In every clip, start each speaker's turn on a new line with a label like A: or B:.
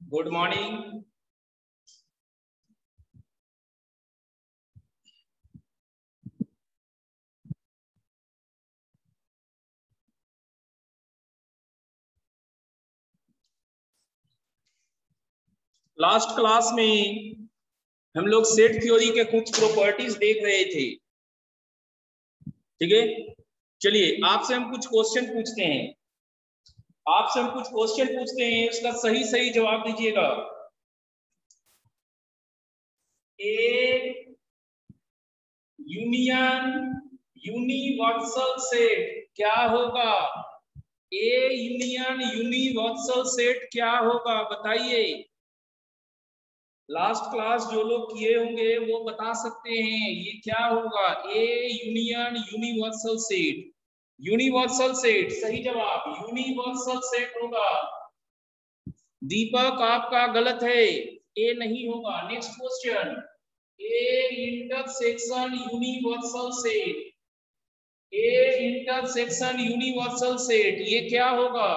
A: Good morning. Last class में हम लोग सेट थ्योरी के कुछ प्रॉपर्टीज देख रहे थे। ठीक है, चलिए आपसे हम कुछ क्वेश्चन पूछते हैं। उसका सही सही जवाब दीजिएगा। ए यूनिवर्सल सेट क्या होगा? ए यूनिवर्सल सेट क्या होगा बताइए। लास्ट क्लास जो लोग किए होंगे वो बता सकते हैं ये क्या होगा। A universal set. Universal set सही जवाब यूनिवर्सल सेट होगा। दीपक आपका गलत है, ए नहीं होगा। Next question, A intersection universal set. A intersection universal set ये क्या होगा?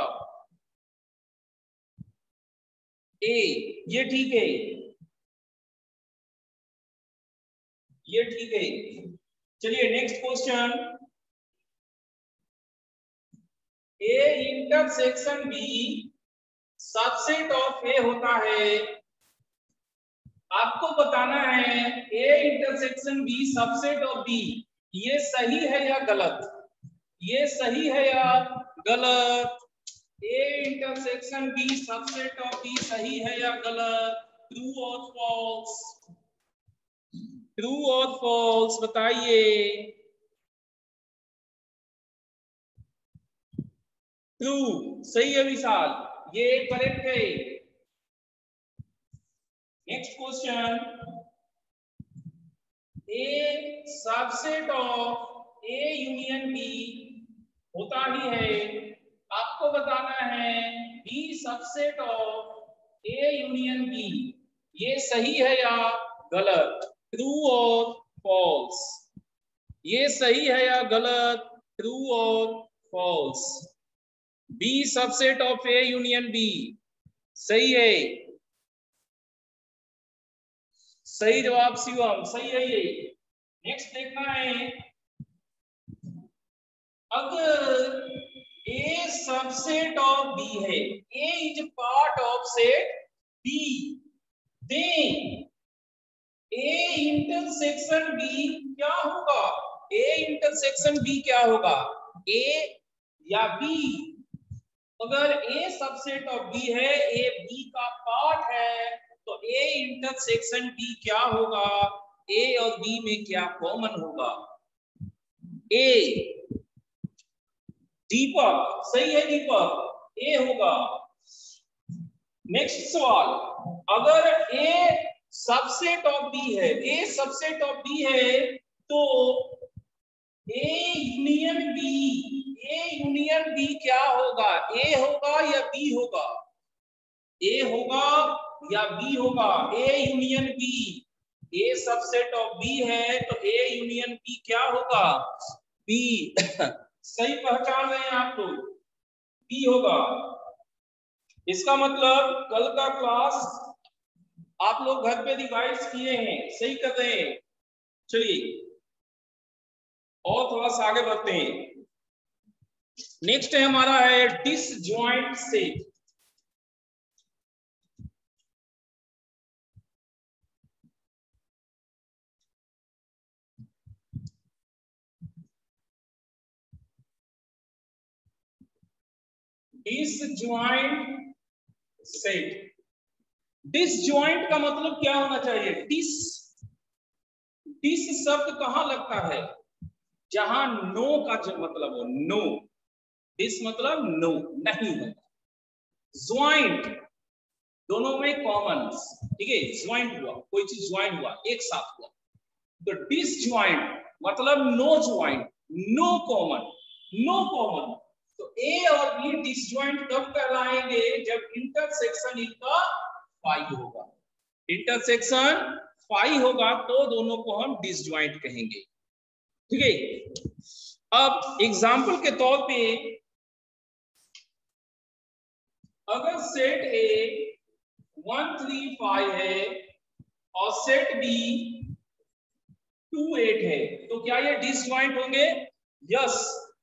A: ए, ये ठीक है, ये ठीक है। चलिए next question, A intersection B subset of A होता है। आपको बताना है A intersection B subset of B, ये सही है या गलत? ये सही है या गलत? A intersection B subset of B सही है या गलत? ट्रू और फॉल्स? ट्रू और फॉल्स बताइए। ट्रू सही है विशाल, ये करेक्ट है। Next question, A subset of A union B होता ही है। आपको बताना है B subset of A union B, ये सही है या गलत? ट्रू और फॉल्स? ये सही है या गलत? ट्रू और false? B subset of A union B सही है। सही जवाब शिवम, सही है ये। नेक्स्ट देखना है, अगर ए सबसेट ऑफ बी है, A is part of set B, then A intersection B क्या होगा? ए इंटरसेक्शन बी क्या होगा? ए या बी? अगर ए सबसेट ऑफ बी है, ए बी का पार्ट है, तो ए इंटरसेक्शन बी क्या होगा? ए और बी में क्या कॉमन होगा? ए। दीपक सही है, दीपक ए होगा। नेक्स्ट सवाल, अगर ए सबसेट ऑफ बी है, ए सबसेट ऑफ बी है, तो ए यूनियन बी क्या होगा? ए होगा या बी होगा? ए होगा या बी होगा? A union B, A subset of B है तो ए यूनियन बी क्या होगा? बी। सही पहचान रहे हैं आप लोग, बी होगा। इसका मतलब कल का क्लास आप लोग घर पे रिवाइज किए हैं, सही कर रहे हैं। चलिए और थोड़ा सा आगे बढ़ते हैं। नेक्स्ट है हमारा है disjoint set. Disjoint set. Disjoint का मतलब क्या होना चाहिए? डिस, डिस शब्द कहां लगता है? जहां नो का मतलब हो, नो। डिस मतलब नो, नहीं होगा। ज्वाइंट दोनों में कॉमन, ठीक है। ज्वाइंट हुआ, कोई चीज ज्वाइंट हुआ, एक साथ हुआ। तो डिसजॉइंट मतलब no joint, no common, no common. तो ए और बी डिसजॉइंट कब कहलाएंगे? जब इंटरसेक्शन इनका पाई होगा। इंटरसेक्शन पाई होगा तो दोनों को हम डिसजॉइंट कहेंगे, ठीक है। अब एग्जांपल के तौर पे, अगर सेट ए 135 है और सेट बी 28 है, तो क्या ये डिसजॉइंट होंगे? यस,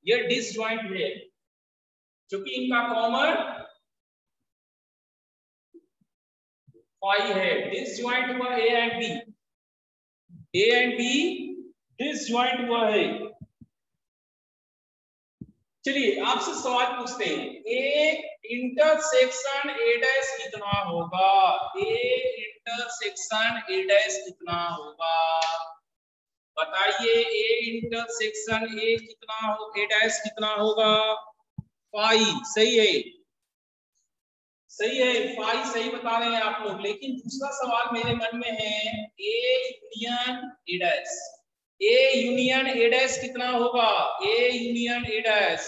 A: ये डिसजॉइंट है क्योंकि इनका कॉमन 5 है। डिसजॉइंट हुआ A and B, A and B disjoint हुआ है। चलिए आपसे सवाल पूछते हैं, ए इंटरसेक्शन ए डैश कितना होगा? ए इंटरसेक्शन ए डैश कितना होगा? बताइए, ए इंटरसेक्शन ए कितना हो, ए डैश कितना होगा? 5 सही है, सही है, 5 सही बता रहे हैं आप लोग। लेकिन दूसरा सवाल मेरे मन में है, A union A dash, A union A dash कितना होगा? A union A dash,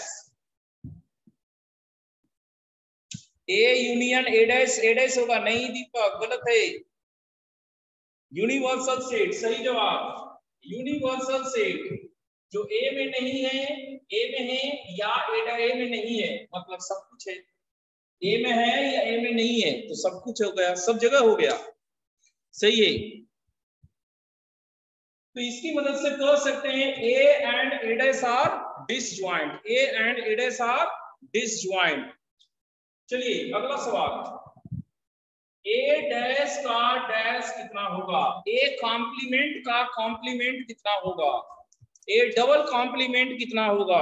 A: A union A dash होगा? नहीं दीपक, गलत है। यूनिवर्सल सेट सही जवाब, यूनिवर्सल सेट जो ए में नहीं है, ए में है या ए में नहीं है, मतलब सब कुछ है, ए में है या ए में नहीं है, तो सब कुछ हो गया, सब जगह हो गया, सही है। तो इसकी मदद से कह सकते हैं A and A dash are disjoint, A and A dash are disjoint. चलिए अगला सवाल, ए डैश का डैश कितना होगा? ए कॉम्प्लीमेंट का कॉम्प्लीमेंट कितना होगा? ए डबल कॉम्प्लीमेंट कितना होगा?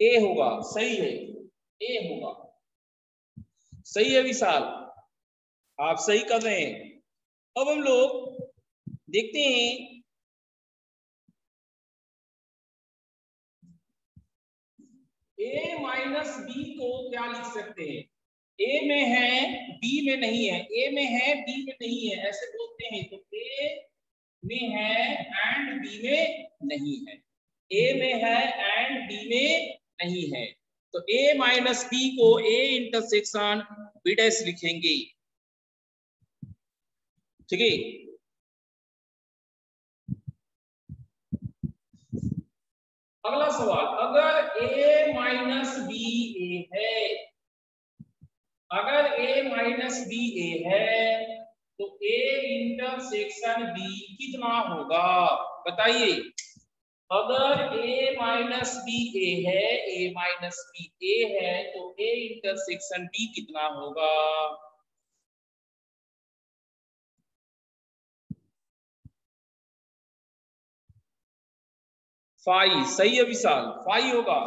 A: ए होगा, सही है, ए होगा, सही है विशाल, आप सही कर रहे हैं। अब हम लोग देखते हैं ए माइनस बी को क्या लिख सकते हैं? ए में है बी में नहीं है, ए में है बी में नहीं है, ऐसे बोलते हैं। तो ए में है एंड बी में नहीं है, ए में है एंड बी में नहीं है, तो ए माइनस बी को ए इंटरसेक्शन बी डैश लिखेंगे, ठीक है। अगला सवाल, अगर ए माइनस बी ए है, अगर ए माइनस बी ए है तो ए इंटरसेक्शन बी कितना होगा? बताइए, अगर ए माइनस बी ए है, ए माइनस बी ए है तो ए इंटरसेक्शन बी कितना होगा? फाइव, सही है विशाल, 5 होगा,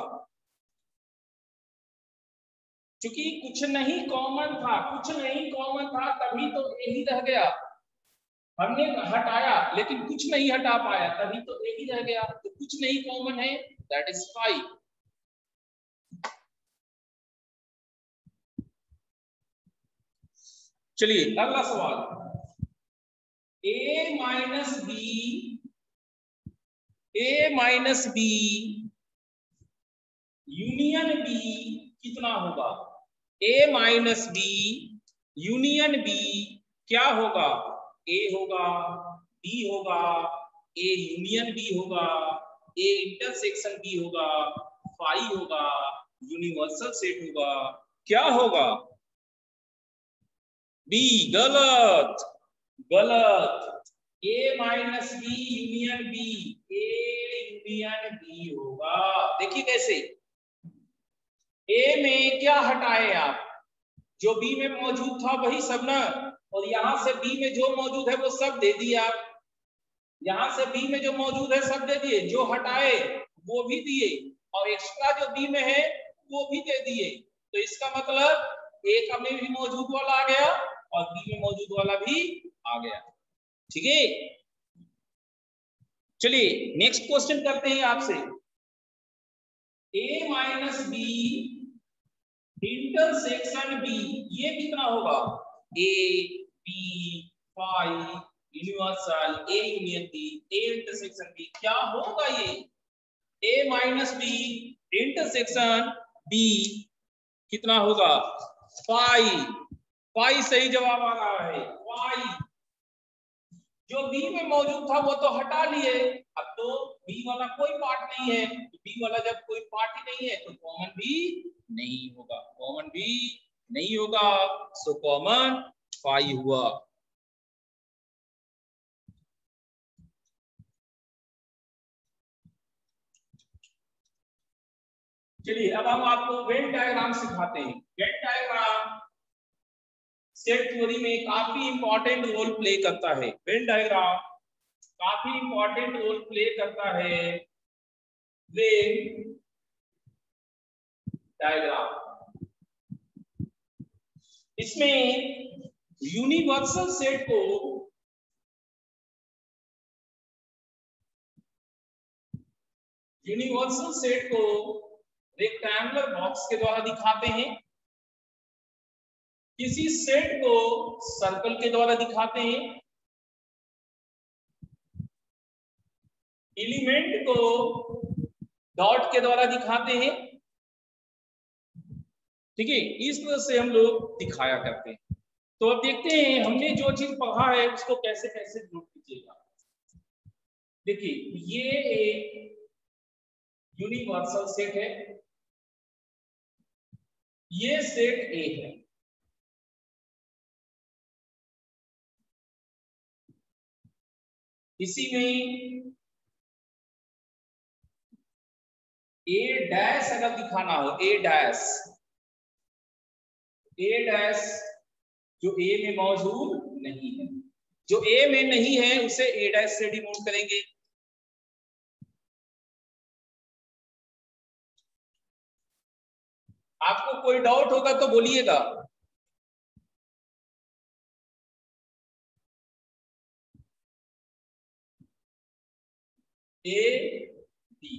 A: क्योंकि कुछ नहीं कॉमन था, कुछ नहीं कॉमन था तभी तो ए ही रह गया, हमने हटाया लेकिन कुछ नहीं हटा पाया तभी तो ए ही रह गया, तो कुछ नहीं कॉमन है, दैट इज 5। चलिए अगला सवाल, ए माइनस बी यूनियन बी कितना होगा? ए माइनस बी यूनियन बी क्या होगा? ए होगा, बी होगा, ए यूनियन बी होगा, ए इंटरसेक्शन बी होगा, फाई होगा, यूनिवर्सल सेट होगा, क्या होगा? बी, गलत, गलत, A minus B union B, A union B होगा। देखिए कैसे, ए में क्या हटाए आप? जो बी में मौजूद था वही सब ना, और यहां से बी में जो मौजूद है वो सब दे दिए आप, यहां से बी में जो मौजूद है सब दे दिए, जो हटाए वो भी दिए, और एक्स्ट्रा जो बी में है वो भी दे दिए, तो इसका मतलब ए का में भी मौजूद वाला आ गया और बी में मौजूद वाला भी आ गया, ठीक है। चलिए नेक्स्ट क्वेश्चन करते हैं आपसे, A minus B intersection B ये कितना होगा? A B phi universal, A union B, A intersection B, क्या होगा ये? A minus B intersection B कितना होगा? फाई, फाई सही जवाब आ रहा है, फाई। जो बी में मौजूद था वो तो हटा लिए, अब तो बी वाला कोई पार्ट नहीं है, तो बी वाला जब कोई पार्ट ही नहीं है तो कॉमन भी नहीं होगा, कॉमन भी नहीं होगा, सो कॉमन 5 हुआ। चलिए अब हम आपको वेन डायग्राम सिखाते हैं। वेन डायग्राम सेट थ्योरी में काफी इंपॉर्टेंट रोल प्ले करता है। वेन डायग्राम काफी इंपॉर्टेंट रोल प्ले करता है वेन डायग्राम। इसमें यूनिवर्सल सेट को रेक्टेंगुलर बॉक्स के द्वारा दिखाते हैं, किसी सेट को सर्कल के द्वारा दिखाते हैं, एलिमेंट को डॉट के द्वारा दिखाते हैं। ठीक है, इस तरह से हम लोग दिखाया करते हैं। तो अब देखते हैं हमने जो चीज पढ़ा है उसको कैसे कैसे नोट कीजिएगा। देखिए ये एक यूनिवर्सल सेट है, ये सेट ए है, इसी में ए डैश अगर दिखाना हो, ए डैश जो ए में मौजूद नहीं है, जो ए में नहीं है उसे ए डैश से डिनोट करेंगे। आपको कोई डाउट होगा तो बोलिएगा। ए बी,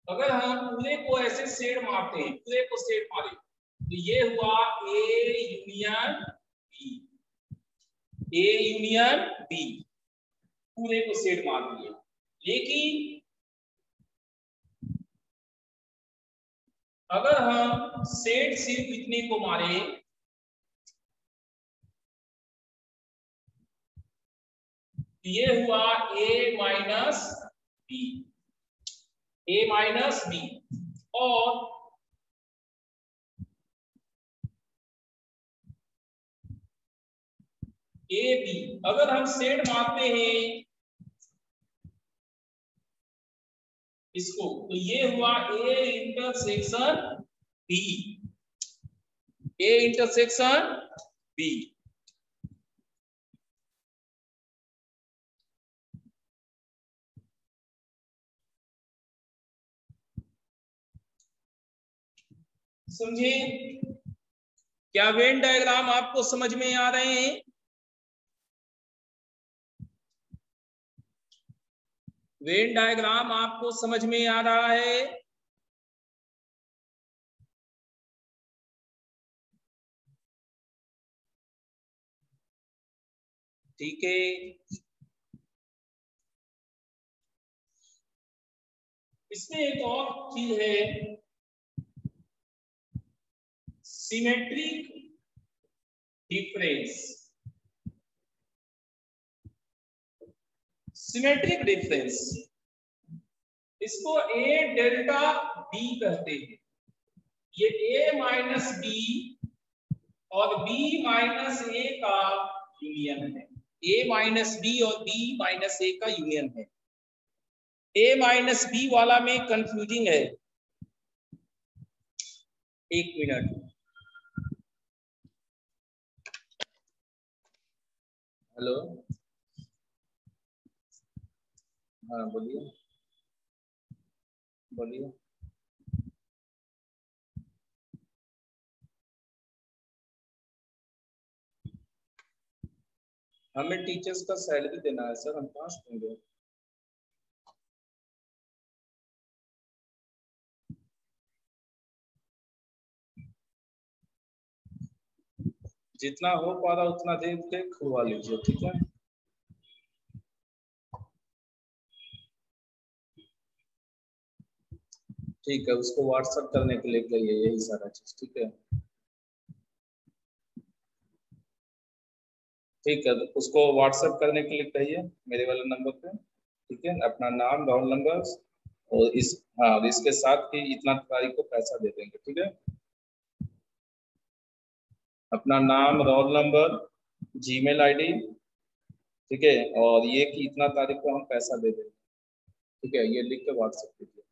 A: अगर हम पूरे को ऐसे शेड मारते हैं, पूरे को शेड मारे तो ये हुआ A union B, A union B, पूरे को शेड मार दिए। लेकिन अगर हम शेड सिर्फ इतने को मारे, ये हुआ ए माइनस बी, ए माइनस बी, और ए बी अगर हम शेड मारते हैं इसको तो ये हुआ A intersection B, A intersection B. समझे? क्या वेन डायग्राम आपको समझ में आ रहे हैं? वेन डायग्राम आपको समझ में आ रहा है? ठीक है, इसमें एक और चीज है, सिमेट्रिक डिफरेंस। सिमेट्रिक डिफरेंस इसको ए डेल्टा बी कहते हैं। ये ए माइनस बी और बी माइनस ए का यूनियन है, ए माइनस बी और बी माइनस ए का यूनियन है। ए माइनस बी वाला में कंफ्यूजिंग है, एक मिनट। हेलो, हाँ बोलिए बोलिए। हमें टीचर्स का सैलरी देना है सर, हम कहाँ से देंगे? जितना हो पा रहा उतना दे के खुलवा लीजिए, ठीक है? ठीक है, उसको व्हाट्सएप करने के लिए कहिए, यही सारा चीज, ठीक है? ठीक है, उसको व्हाट्सएप करने के लिए कहिए मेरे वाले नंबर पे, ठीक है? अपना नाम, रोल नंबर और इस हाँ इसके साथ कि इतना तारीख को पैसा दे देंगे। ठीक है, अपना नाम, रोल नंबर, जीमेल आईडी, ठीक है, और ये कि इतना तारीख को हम पैसा दे देंगे। ठीक है, ये लिख के व्हाट्सएप कीजिए।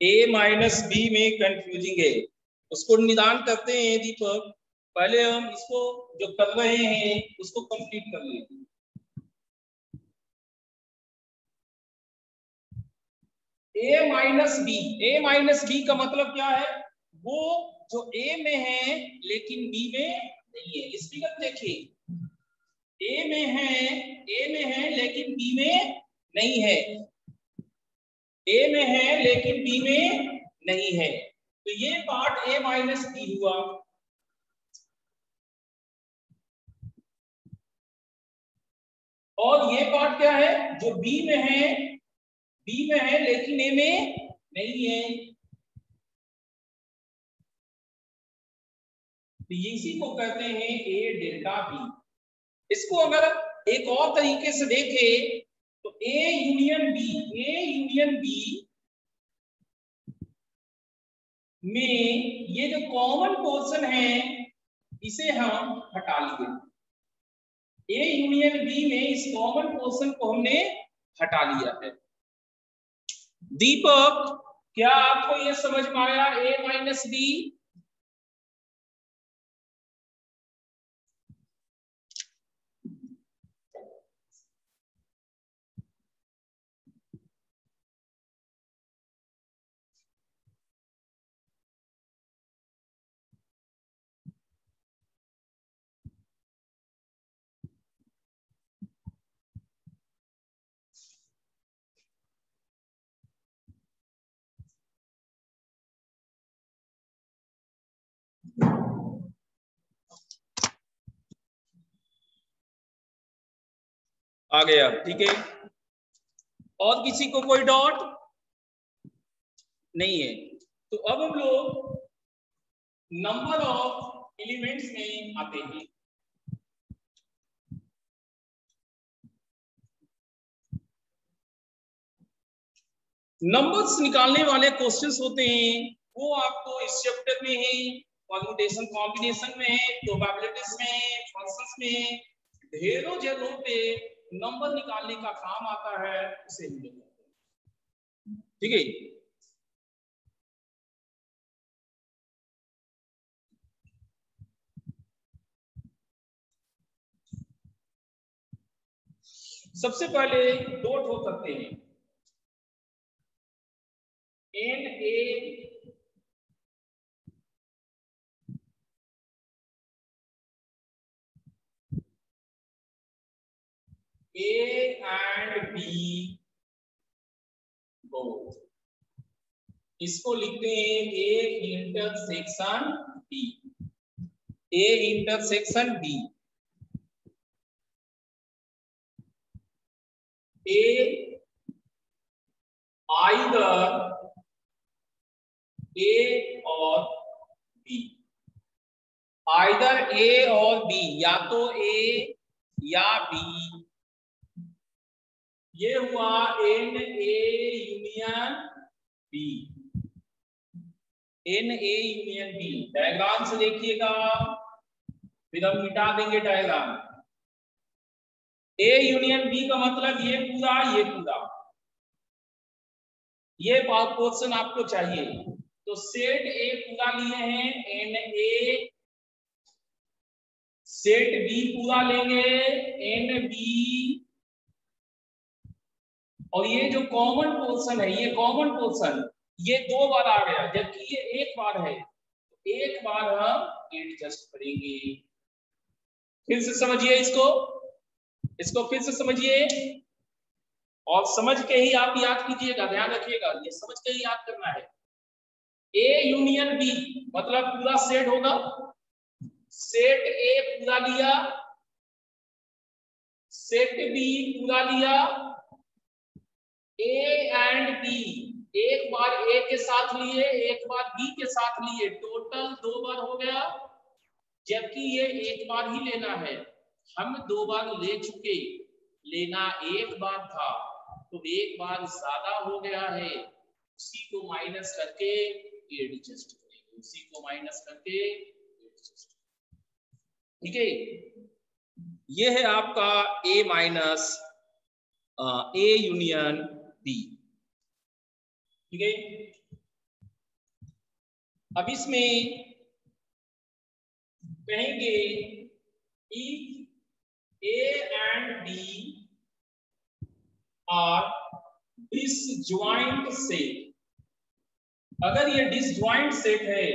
A: ए माइनस बी में कंफ्यूजिंग है, उसको निदान करते हैं दीपक। पहले हम इसको जो कर रहे हैं उसको कंप्लीट कर लेंगे। ए माइनस बी का मतलब क्या है? वो जो ए में है लेकिन बी में नहीं है। इस फिगर देखिए, ए में है लेकिन बी में नहीं है, ए में है लेकिन बी में नहीं है, तो ये पार्ट ए माइनस बी हुआ। और ये पार्ट क्या है? जो बी में है लेकिन ए में नहीं है, तो इसी को कहते हैं ए डेल्टा बी। इसको अगर एक और तरीके से देखें तो ए यूनियन बी में ये जो कॉमन पोर्शन है इसे हम हटा लिए। ए यूनियन बी में इस कॉमन पोर्शन को हमने हटा लिया है। दीपक, क्या आपको ये समझ में आया ए माइनस बी? आ गया, ठीक है। और किसी को कोई डाउट नहीं है? तो अब हम लोग नंबर ऑफ एलिमेंट्स में आते हैं। नंबर्स निकालने वाले क्वेश्चंस होते हैं वो आपको इस चैप्टर में है, परम्यूटेशन कॉम्बिनेशन में है, प्रोबेबिलिटीज में है, फंक्शंस में है, ढेरों जगहों पे नंबर निकालने का काम आता है, उसे हम लोग करते हैं। ठीक है, सबसे पहले दो ठो करते हैं। In A and B both, इसको लिखते हैं A intersection B. A intersection B, A either A और बी, आइदर ए और बी, या तो ए या बी। ये हुआ n A union B, n A union B. Diagram से देखिएगा, फिर हम मिटा देंगे डायग्राम। ए यूनियन बी का मतलब ये पूरा, ये पूरा, ये पोर्शन आपको चाहिए। तो सेट ए पूरा लिए हैं एन ए, सेट बी पूरा लेंगे एन बी, और ये जो कॉमन पोर्शन है, ये कॉमन पोर्शन ये दो बार आ गया, जबकि ये एक बार है, तो एक बार हम एडजस्ट करेंगे। फिर से समझिए इसको फिर से समझिए, और समझ के ही आप याद कीजिएगा, ध्यान रखिएगा, ये समझ के ही याद करना है। ए यूनियन बी मतलब पूरा सेट होगा, सेट ए पूरा लिया, सेट बी पूरा लिया, ए एंड बी एक बार ए के साथ लिए, एक बार बी के साथ लिए, टोटल दो बार हो गया। जबकि ये एक बार ही लेना है, हम 2 बार ले चुके, लेना एक बार था तो एक बार ज्यादा हो गया है, उसी को माइनस करके एडजस्ट करेंगे, उसी को माइनस करके एडजस्ट। ठीक है, ये है आपका A minus A union B। ठीक है, अब इसमें कहेंगे if A and B are disjoint set, अगर ये डिसज्वाइंट सेट है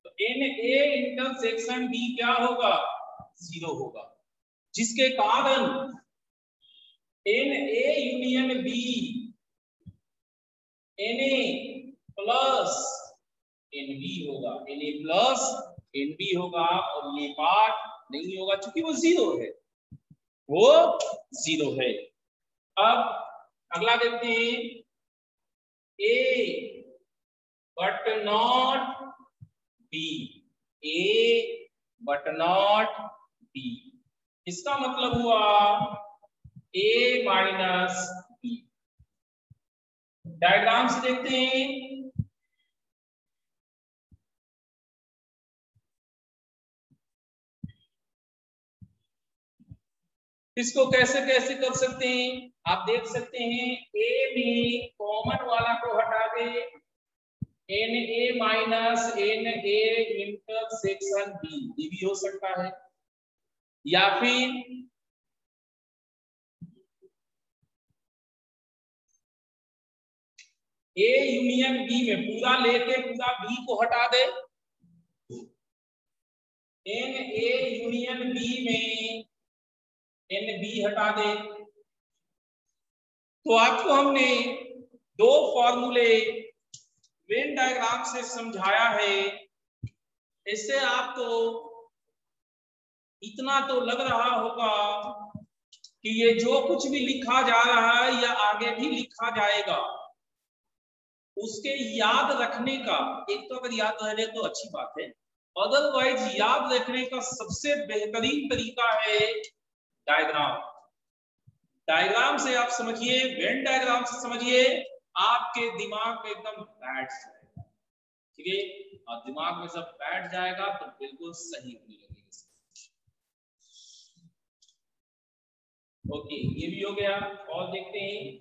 A: तो NA इंटरसेक्शन B क्या होगा, 0 होगा, जिसके कारण NA union B NA plus NB होगा, NA प्लस NB होगा, और ये पार्ट नहीं होगा क्योंकि वो 0 है, वो 0 है। अब अगला देखते हैं, A but not B, A but not B, इसका मतलब हुआ A माइनस B। डायग्राम से देखते हैं, इसको कैसे कैसे कर सकते हैं, आप देख सकते हैं A में कॉमन वाला को हटा दे, NA minus NA intersection B, ये भी हो सकता है, या फिर A यूनियन B में पूरा लेके पूरा B को हटा दे, NA यूनियन B में NB हटा दे। तो आपको हमने 2 फॉर्मूले वेन डायग्राम से समझाया है, इससे आपको इतना तो लग रहा होगा कि ये जो कुछ भी लिखा जा रहा है या आगे भी लिखा जाएगा उसके याद रखने का, एक तो अगर याद रह जाए तो अच्छी बात है, अदरवाइज याद रखने का सबसे बेहतरीन तरीका है डायग्राम। डायग्राम से आप समझिए, वेन डायग्राम से समझिए, आपके दिमाग में एकदम बैठ जाएगा। ठीक है, और दिमाग में सब बैठ जाएगा तो बिल्कुल सही होने लगेगा। ओके, ये भी हो गया, और देखते हैं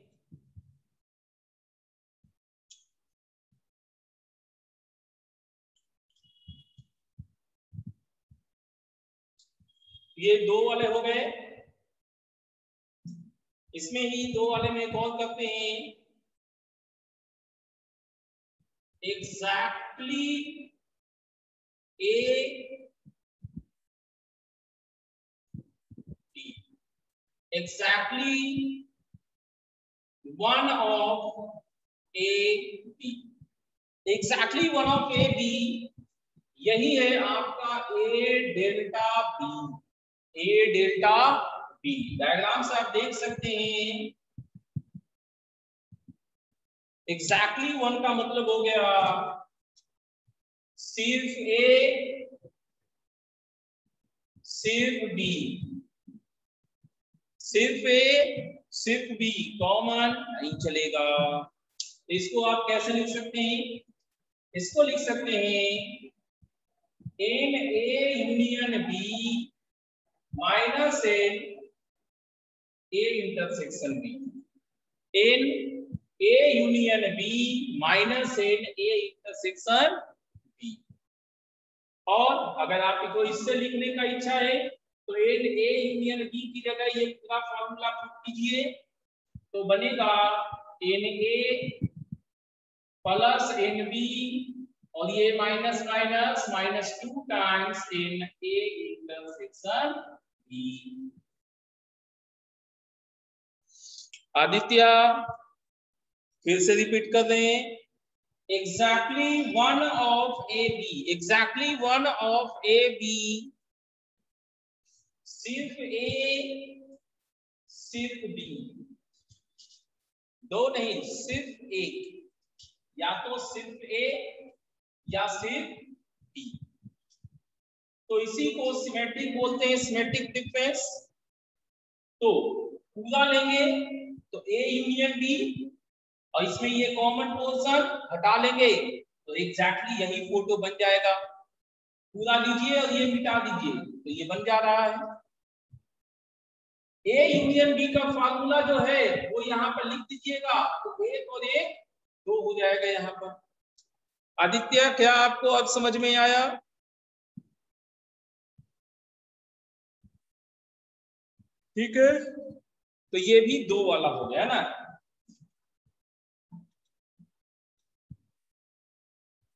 A: ये 2 वाले हो गए, इसमें ही 2 वाले में कॉल करते हैं exactly A B, exactly one of A B, exactly one of A B, यही है आपका A delta B, A delta B। Diagram से आप देख सकते हैं एग्जैक्टली वन का मतलब हो गया सिर्फ A सिर्फ B, सिर्फ A सिर्फ B, कॉमन नहीं चलेगा। इसको आप कैसे लिख सकते हैं, इसको लिख सकते हैं NA union B minus N A intersection B, NA union B minus N A intersection B। और अगर आपको इससे लिखने का इच्छा है तो NA यूनियन B की जगह ये पूरा फॉर्मूला पुट कीजिए, तो बनेगा NA प्लस NB, और ये minus minus minus 2 times NA intersection B। Aditya फिर से रिपीट कर रहे हैं, exactly one of AB, exactly one of AB, सिर्फ A सिर्फ B, 2 नहीं सिर्फ एक, या तो सिर्फ A या सिर्फ B। तो इसी को सिमेट्रिक बोलते हैं, सिमेट्रिक डिफरेंस। तो पूरा लेंगे तो ए यूनियन बी, और इसमें ये कॉमन पोर्शन हटा लेंगे तो एग्जैक्टली यही फोटो बन जाएगा। पूरा लीजिए और ये मिटा दीजिए तो ये बन जा रहा है। ए यूनियन बी का फार्मूला जो है वो यहाँ पर लिख दीजिएगा, तो एक और एक दो हो जाएगा यहाँ पर। आदित्य, क्या आपको अब समझ में आया? ठीक है, तो ये भी दो वाला हो गया ना।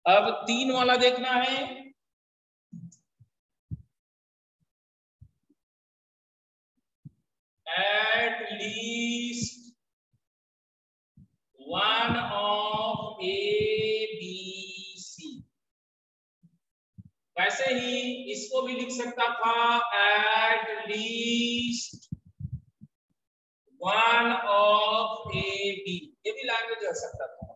A: अब तीन वाला देखना है। At least one of A B C. वैसे ही इसको भी लिख सकता था, at least one of A B, ये भी लैंग्वेज रख सकता था।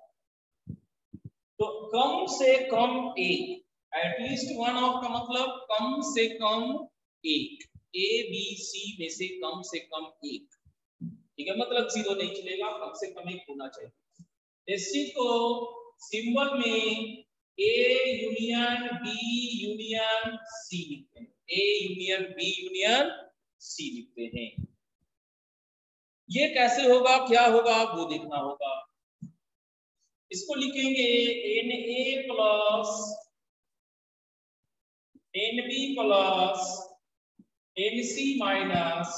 A: तो कम से कम एक, एटलीस्ट वन ऑफ का मतलब कम से कम एक, ए बी सी में से कम से कम एक। ठीक है, मतलब जीरो नहीं चलेगा, कम से कम एक होना चाहिए। इसी को सिंबल में A union B union C लिखते हैं, A union B union C लिखते हैं। ये कैसे होगा, क्या होगा, वो देखना होगा। इसको लिखेंगे n A plus n B plus n C minus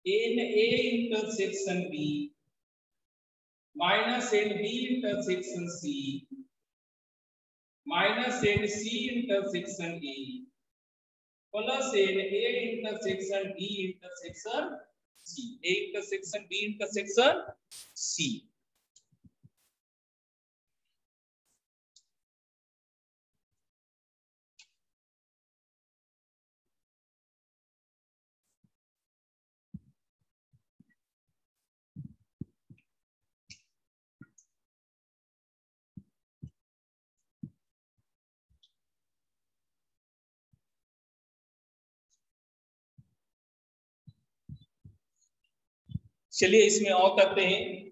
A: n A intersection B minus n B intersection C minus n C intersection A plus n A intersection B intersection C, A intersection B intersection C. चलिए इसमें और करते हैं।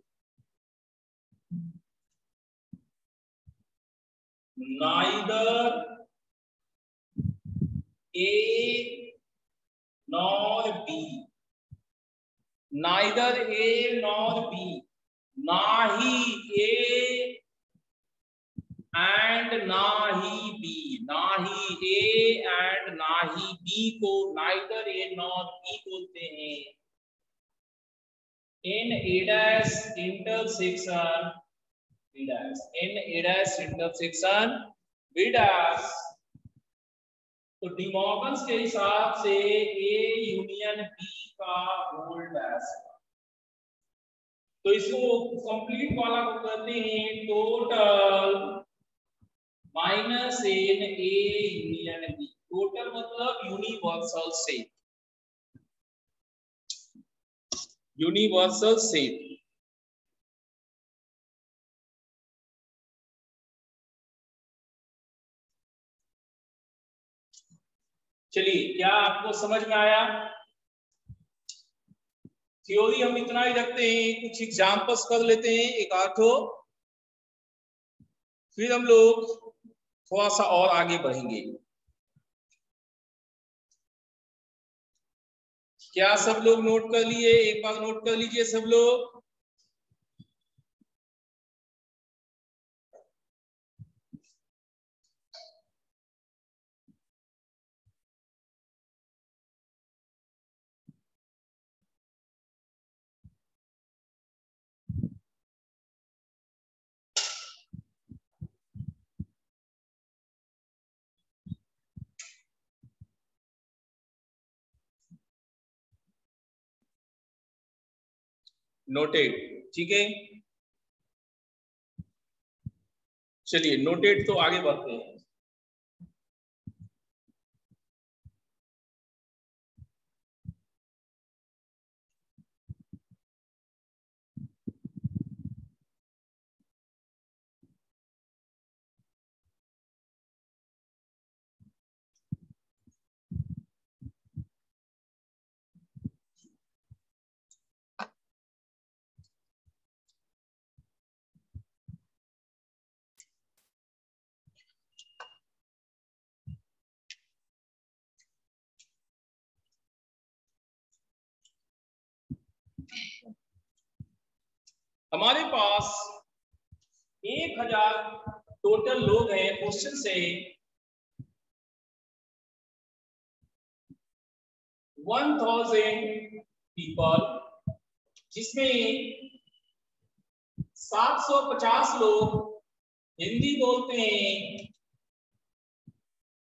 A: Neither A nor B, neither A nor B, ना ही A and ना ही B, ना ही ए एंड ना ही बी को नाइदर ए नॉर बी बोलते हैं। N A dash intersection B dash, n A dash intersection B dash. तो डिमॉर्गन्स के हिसाब से ए यूनियन बी का होल डैश, तो इसको कंप्लीट वाला को कहते हैं total minus n A union B. Total मतलब यूनिवर्सल सेट, यूनिवर्सल सेट। चलिए, क्या आपको समझ में आया? थ्योरी हम इतना ही रखते हैं, कुछ एग्जांपल्स कर लेते हैं एक आधो, फिर हम लोग थोड़ा सा और आगे बढ़ेंगे। क्या सब लोग नोट कर लिए? एक बार नोट कर लीजिए सब लोग। नोटेड, ठीक है। चलिए नोटेड, तो आगे बढ़ते हैं। हमारे पास 1000 टोटल लोग हैं। क्वेश्चन से 1000 पीपल, जिसमें 750 लोग हिंदी बोलते हैं,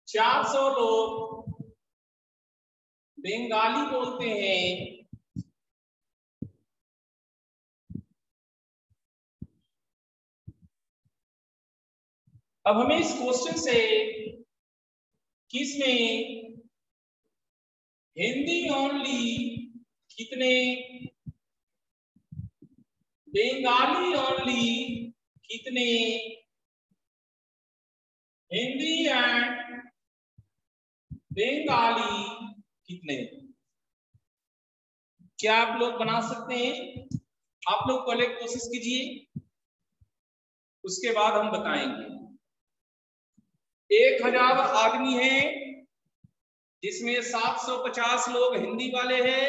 A: 400 लोग बंगाली बोलते हैं, अब हमें इस क्वेश्चन से किसमें हिंदी ओनली कितने, बंगाली ओनली कितने, हिंदी एंड बंगाली कितने, क्या आप लोग बना सकते हैं? आप लोग पहले कोशिश कीजिए, उसके बाद हम बताएंगे। 1000 आदमी हैं, जिसमें 750 लोग हिंदी वाले हैं,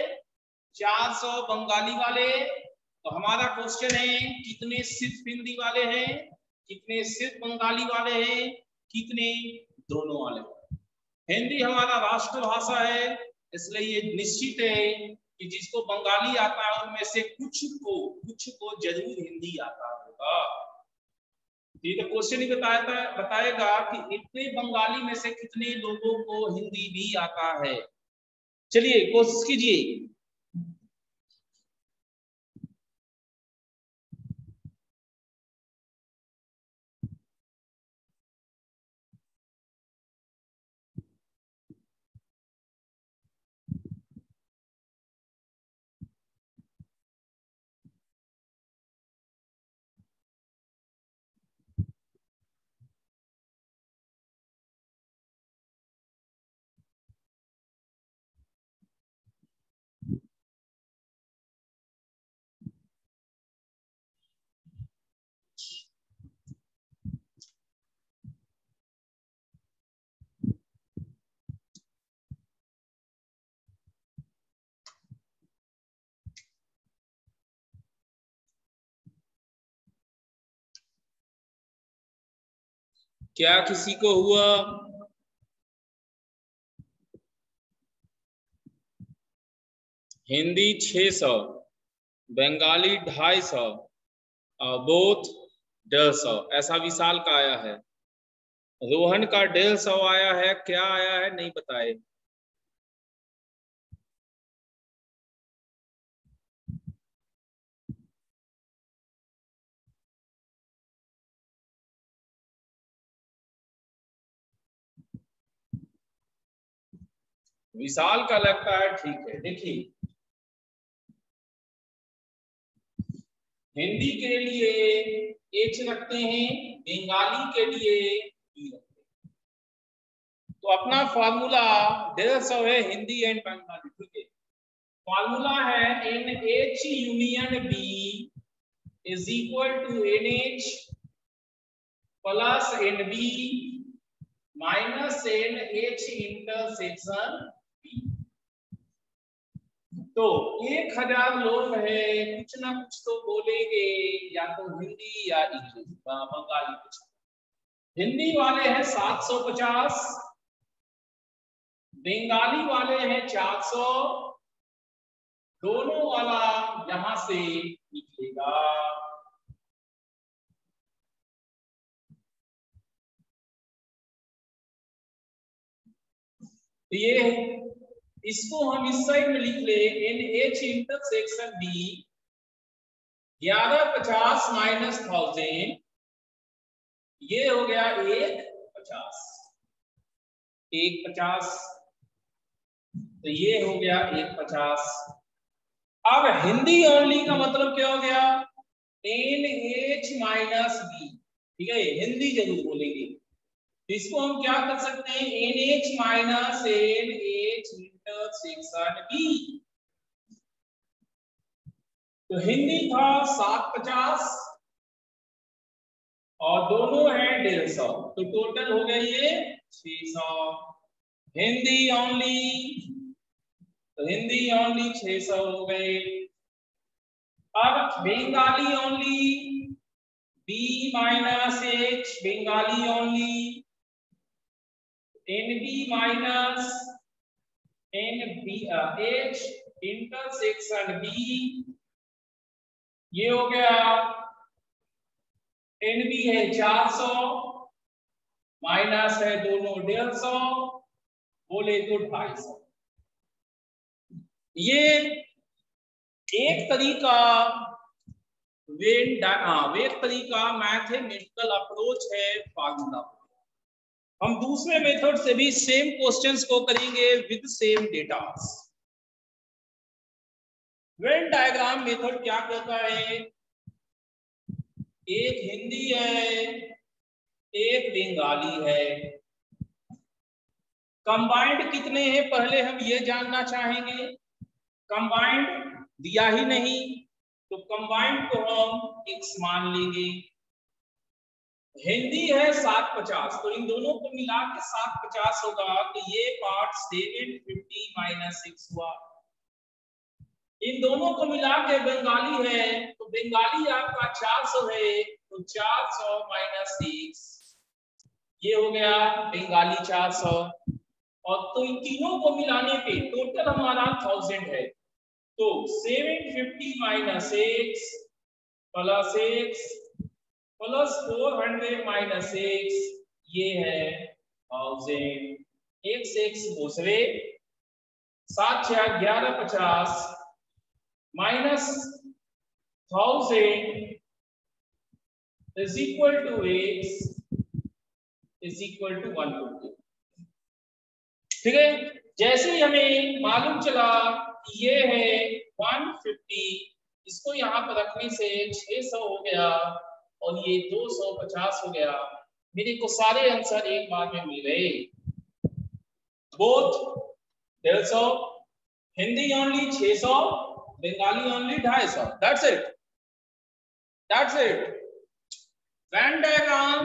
A: 400 बंगाली वाले। तो हमारा क्वेश्चन है कितने सिर्फ हिंदी वाले हैं, कितने सिर्फ बंगाली वाले हैं, कितने दोनों वाले। हिंदी हमारा राष्ट्रभाषा है, इसलिए ये निश्चित है कि जिसको बंगाली आता है उनमें से कुछ को जरूर हिंदी आता होगा। तो क्वेश्चन ही बताएगा कि इतने बंगाली में से कितने लोगों को हिंदी भी आता है। चलिए कोशिश कीजिए। क्या किसी को हुआ? हिंदी 600, बंगाली 250, बोथ 150, ऐसा विशाल का आया है। रोहन का 150 आया है, क्या आया है नहीं बताए। विशाल का लगता है ठीक है। देखिए हिंदी के लिए H रखते हैं, बंगाली के लिए E रखते हैं। तो अपना फॉर्मूला 150 है हिंदी एंड बंगाली, ठीक है। फॉर्मूला है NH union B is equal to NH plus NB minus NH intersection B। तो 1000 लोग हैं, कुछ ना कुछ तो बोलेंगे, या तो हिंदी या इंग्लिश बंगाली कुछ। हिंदी वाले हैं 750, बंगाली वाले हैं 400, दोनों वाला यहां से निकलेगा। तो ये इसको हम इस साइड में लिख ले, NH इंटरसेक्शन B 1150 माइनस 1000, ये हो गया 150, 150, तो ये हो गया 150। अब हिंदी ओनली का मतलब क्या हो गया? NH माइनस B, ठीक है, हिंदी जरूर बोलेंगे। इसको हम क्या कर सकते हैं? NH minus NH intersection B। तो हिंदी था 750 और दोनों है 150, तो टोटल हो गया ये 600। हिंदी ओनली, तो हिंदी ओनली 600 हो गए। अब Bengali only b minus h, Bengali only nb minus nb h intersection b, ये हो गया nb है 400 माइनस है दोनों 150, बोले तो 250। ये एक तरीका एक तरीका मैथमेटिकल अप्रोच है फार्मूला। हम दूसरे मेथड से भी सेम क्वेश्चंस को करेंगे with same data. Venn diagram method क्या कहता है, एक हिंदी है एक बंगाली है, कंबाइंड कितने हैं पहले हम ये जानना चाहेंगे। कंबाइंड दिया ही नहीं तो कंबाइंड को हम x मान लेंगे। हिंदी है 750, तो इन दोनों को मिला के 750 होगा, तो ये पार्ट 750 माइनस 6 हुआ। इन दोनों को मिला के बंगाली है, तो बंगाली आपका 400 है, तो 400 माइनस 6, ये हो गया बंगाली 400। और तो इन तीनों को मिलाने पे टोटल हमारा 1000 है, तो 750 माइनस 6 प्लस 6 प्लस 400 माइनस 6, ये है 1000। एक से एक दूसरे 7 6 11 50 minus 1000 is equal to x is equal to 150। ठीक है, जैसे ही हमें मालूम चला कि ये है 150, इसको यहाँ पर रखने से 600 हो गया और ये 250 हो गया। मेरे को सारे आंसर एक बार में मिल गए, both 150, Hindi only 600, Bengali only 250। That's it, that's it. Venn diagram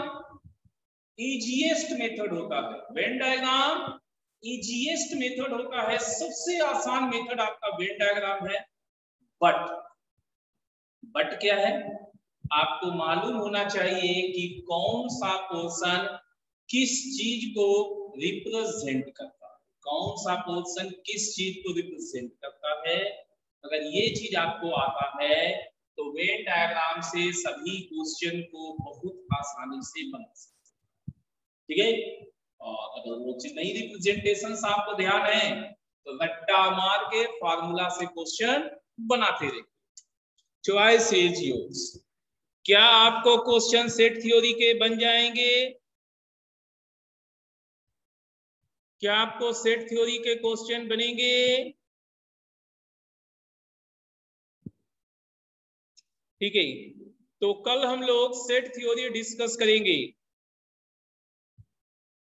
A: easiest method होता है, वेन डायग्राम इजीएस्ट मेथड होता है, सबसे आसान मेथड आपका वेन डायग्राम है। बट क्या है, आपको मालूम होना चाहिए कि कौन सा पोर्शन किस चीज को रिप्रेजेंट करता है, कौन सा पोर्शन किस चीज को रिप्रेजेंट करता है। अगर ये चीज आपको आता है तो वेन डायग्राम से सभी क्वेश्चन को बहुत आसानी से बना सकते हैं। ठीक है, और अगर वो चीज नहीं रिप्रेजेंटेशन आपको ध्यान है तो रट्टा मार के फार्मूला से क्वेश्चन बनाते रहिए। Choice is yours. क्या आपको क्वेश्चन सेट थ्योरी के बन जाएंगे? क्या आपको सेट थ्योरी के क्वेश्चन बनेंगे? ठीक है, तो कल हम लोग सेट थ्योरी डिस्कस करेंगे।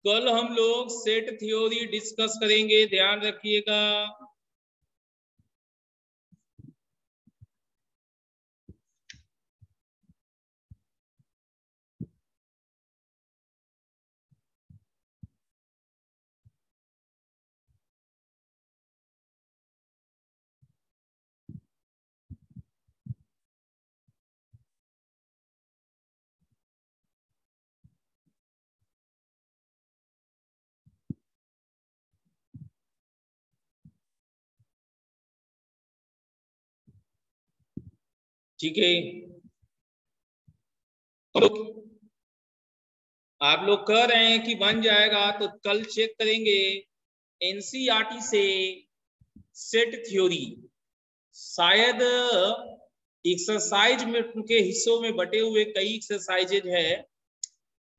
A: कल हम लोग सेट थ्योरी डिस्कस करेंगे, ध्यान रखिएगा। ठीक है, आप लोग कह रहे हैं कि बन जाएगा, तो कल चेक करेंगे एनसीईआरटी से सेट थ्योरी। शायद एक्सरसाइज में उनके हिस्सों में बटे हुए कई एक्सरसाइजेज है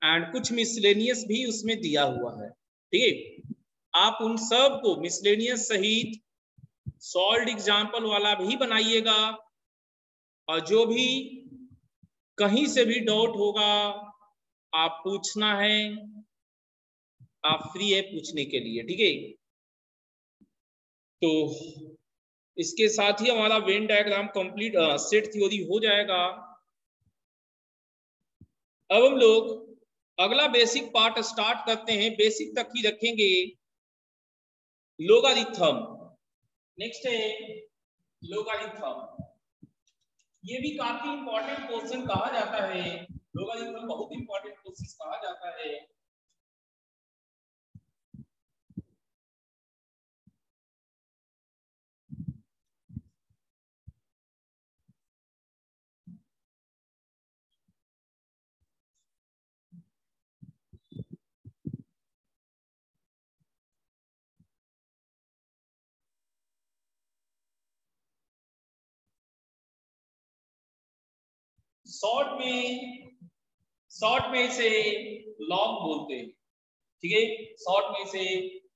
A: एंड कुछ मिसलेनियस भी उसमें दिया हुआ है। ठीक है, आप उन सब को मिसलेनियस सहित सॉल्व्ड एग्जाम्पल वाला भी बनाइएगा, और जो भी कहीं से भी डाउट होगा आप पूछना है, आप फ्री है पूछने के लिए। ठीक है, तो इसके साथ ही हमारा Venn diagram complete set theory हो जाएगा। अब हम लोग अगला बेसिक पार्ट स्टार्ट करते हैं, बेसिक तक ही रखेंगे। लोगारिथम, नेक्स्ट है लोगारिथम। ये भी काफी इंपॉर्टेंट क्वेश्चन कहा जाता है, लोगरिथम बहुत इंपॉर्टेंट क्वेश्चन कहा जाता है। शॉर्ट में इसे लॉग बोलते हैं, ठीक है, शॉर्ट में इसे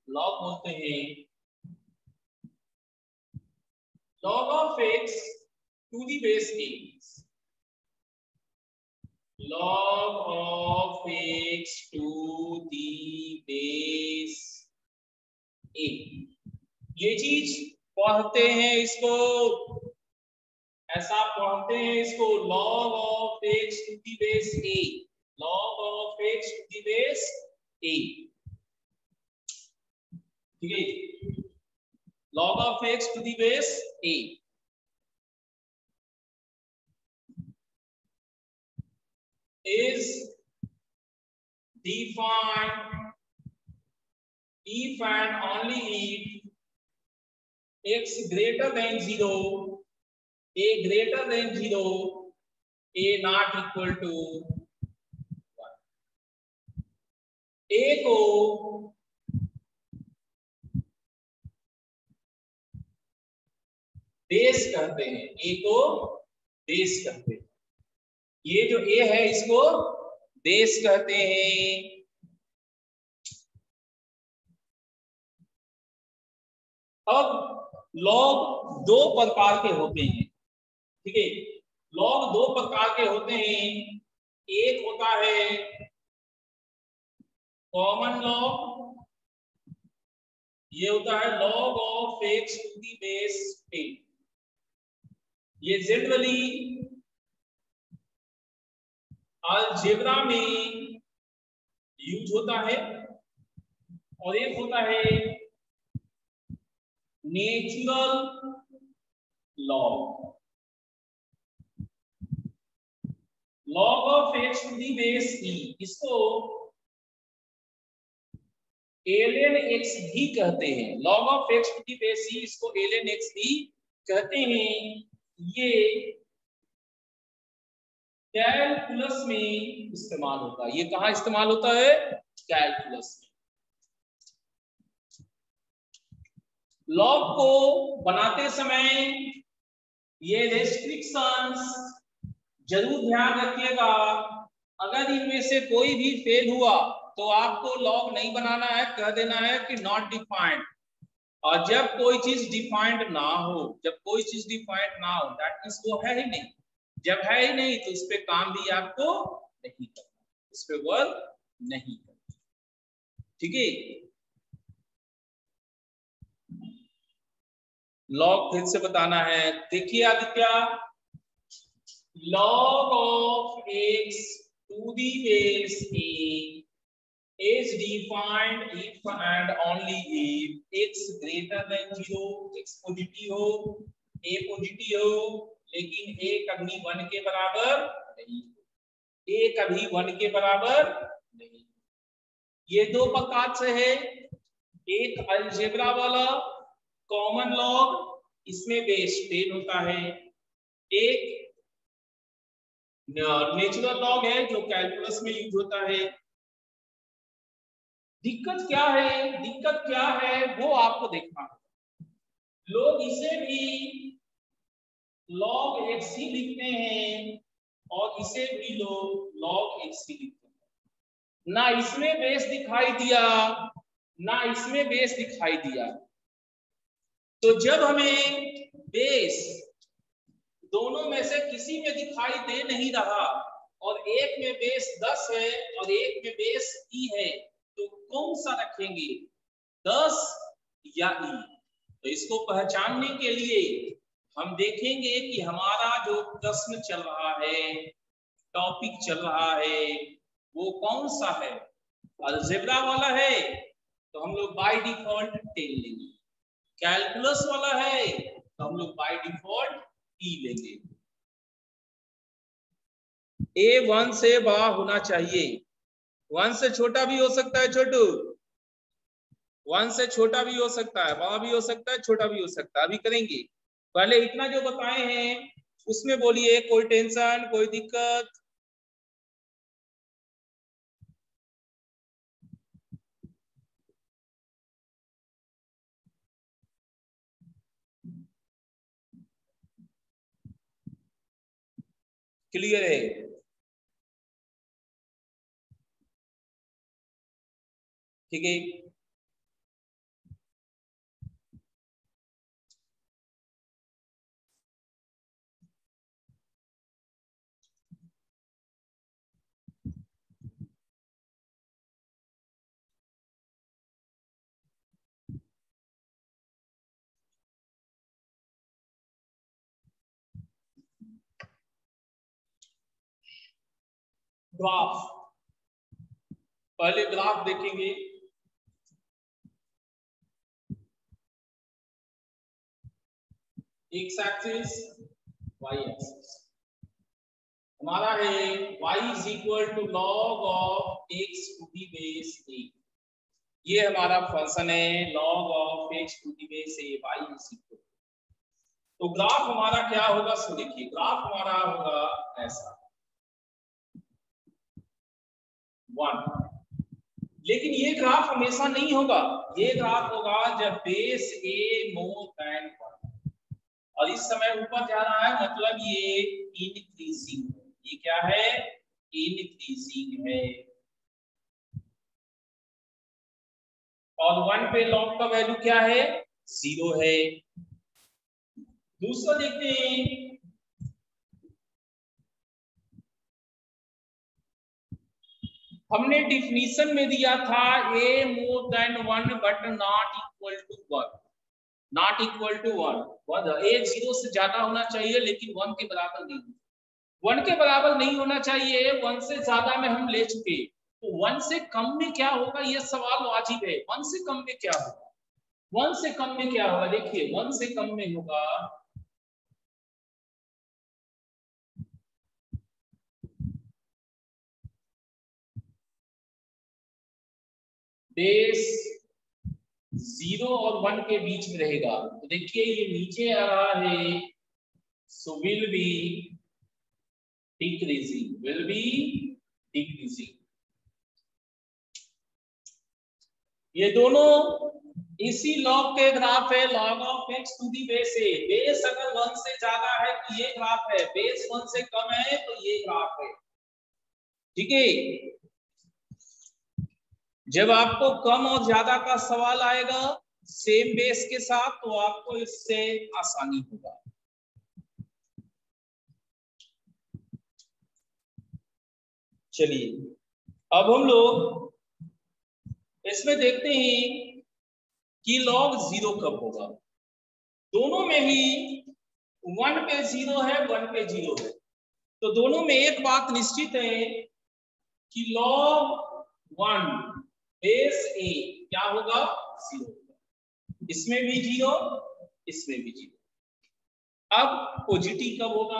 A: लॉग बोलते हैं। Log of x to the base a, log of x to the base a, ये चीज पढ़ते हैं इसको, ऐसा पढ़ते हैं इसको, log of x to the base a, log of x to the base a, ठीक है, log of x to the base a is defined if and only if x greater than 0, a greater than 0, a not equal to 1। a को base कहते हैं, a को base कहते हैं, ये जो a है इसको बेस कहते हैं। अब लॉग दो प्रकार के होते हैं, ठीक है, लॉग दो प्रकार के होते हैं। एक होता है कॉमन लॉग, ये होता है log of x to the base 10, ये जनरली अलजेब्रा में यूज होता है। और एक होता है natural log, log of x to the base e, इसको ln x भी कहते हैं, log of x to the base e, इसको ln x भी कहते हैं। ये कैलकुलस में इस्तेमाल होता है, ये कहाँ इस्तेमाल होता है, कैलकुलस में। लॉग को बनाते समय ये रेस्ट्रिक्शंस जरूर ध्यान रखिएगा, अगर इनमें से कोई भी फेल हुआ तो आपको लॉग नहीं बनाना है, कह देना है कि नॉट डिफाइंड। और जब कोई चीज डिफाइंड ना हो, जब कोई चीज डिफाइंड ना हो, दैट मींस वो है ही नहीं, जब है ही नहीं तो इस पे काम भी आपको नहीं करना, इस पे वर्क नहीं करना, ठीक है। लॉग फिर से बताना है, देखिए Aditya, log of x to the base a is defined if and only if x greater than 0, x positive हो, a पॉजिटिव हो, लेकिन a कभी 1 के बराबर नहीं, a कभी 1 के बराबर नहीं। ये दो प्रकार से है, एक अलजेब्रा वाला कॉमन लॉग, इसमें बेस 10 होता है, एक नेचुरल लॉग है जो कैलकुलस में यूज होता है। दिक्कत क्या है वो आपको देखना है। लोग इसे भी लॉग एक्स ही लिखते हैं और इसे भी लोग लॉग एक्स ही लिखते हैं, ना इसमें बेस दिखाई दिया ना इसमें बेस दिखाई दिया। तो जब हमें बेस दोनों में से किसी में दिखाई दे नहीं रहा और एक में बेस 10 है और एक में बेस ई है, तो कौन सा रखेंगे, 10 या ई? तो इसको पहचानने के लिए हम देखेंगे कि हमारा जो प्रश्न चल रहा है, टॉपिक चल रहा है, वो कौन सा है। अलजेब्रा वाला है तो हम लोग बाय डिफॉल्ट 10 लेंगे, कैलकुलस वाला है तो हम लोग बाय डिफॉल्ट ई लेंगे। ए 1 से बड़ा होना चाहिए। 1 से छोटा भी हो सकता है छोटू, 1 से छोटा भी हो सकता है, बड़ा भी हो सकता है, छोटा भी हो सकता है। अभी करेंगे, पहले इतना जो बताए हैं उसमें बोलिए कोई टेंशन, कोई दिक्कत? क्लियर है? ठीक है, ग्राफ, पहले ग्राफ देखेंगे। एक्स एक्सिस, वाई एक्सिस हमारा है y is equal to log of x to the base a। ये हमारा फंक्शन है log of x to the base a, y is equal. तो ग्राफ हमारा क्या होगा, सो देखिए ग्राफ हमारा होगा ऐसा 1। लेकिन ये ग्राफ हमेशा नहीं होगा, ये ग्राफ होगा जब बेस a मोर देन 1 और इस समय ऊपर जा रहा है, मतलब ये इंक्रीजिंग है। ये क्या है, इंक्रीजिंग है। और 1 पे लॉग का वैल्यू क्या है, 0 है। दूसरा देखते हैं, हमने डिफिनीशन में दिया था a more than 1 but not equal to 1, not equal to 1। a 0 से ज्यादा होना चाहिए लेकिन 1 के बराबर नहीं, 1 के बराबर नहीं होना चाहिए। 1 से ज्यादा में हम ले चुके, तो 1 से कम में क्या होगा, ये सवाल वाजिब है। 1 से कम में क्या होगा, 1 से कम में क्या होगा, देखिए 1 से कम में होगा बेस 0 और 1 के बीच में रहेगा। तो देखिए ये नीचे आ रहा है, so will be decreasing, will be decreasing. ये दोनों इसी लॉग के ग्राफ है, log of x to the base a। Base अगर 1 से ज्यादा है तो ये ग्राफ है, बेस 1 से कम है तो ये ग्राफ है। ठीक है, जब आपको कम और ज्यादा का सवाल आएगा सेम बेस के साथ तो आपको इससे आसानी होगा। चलिए अब हम लोग इसमें देखते हैं कि लॉग 0 कब होगा। दोनों में ही 1 पे 0 है, 1 पे 0 है, तो दोनों में एक बात निश्चित है कि log 1 बेस a क्या होगा, 0 होगा। इसमें भी 0, इसमें भी 0। अब पॉजिटिव कब होगा,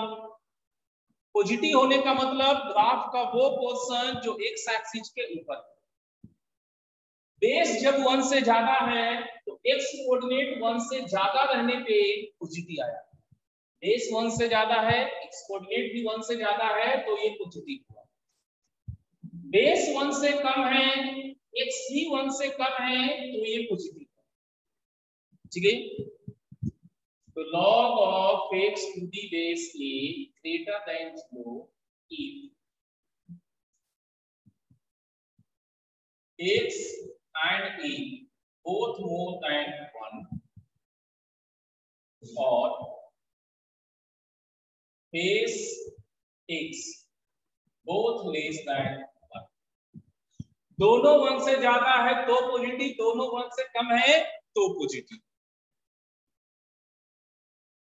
A: पॉजिटिव होने का मतलब ग्राफ का वो पोर्शन जो एक्स एक्सिस के ऊपर, बेस जब 1 से ज्यादा है तो एक्स कोऑर्डिनेट 1 से ज्यादा रहने पे पॉजिटिव आया। बेस 1 से ज्यादा है, एक्स कोऑर्डिनेट भी 1 से ज्यादा है तो ये पॉजिटिव हुआ। बेस 1 से कम है, एक्स भी 1 से कम है तो ये पॉजिटिव है। ठीक है, तो log of x to the base a greater than 0 if x and a both more than 1 or base x both less than 1। दोनों 1 से ज्यादा है तो पॉजिटिव, दोनों 1 से कम है तो पॉजिटिव।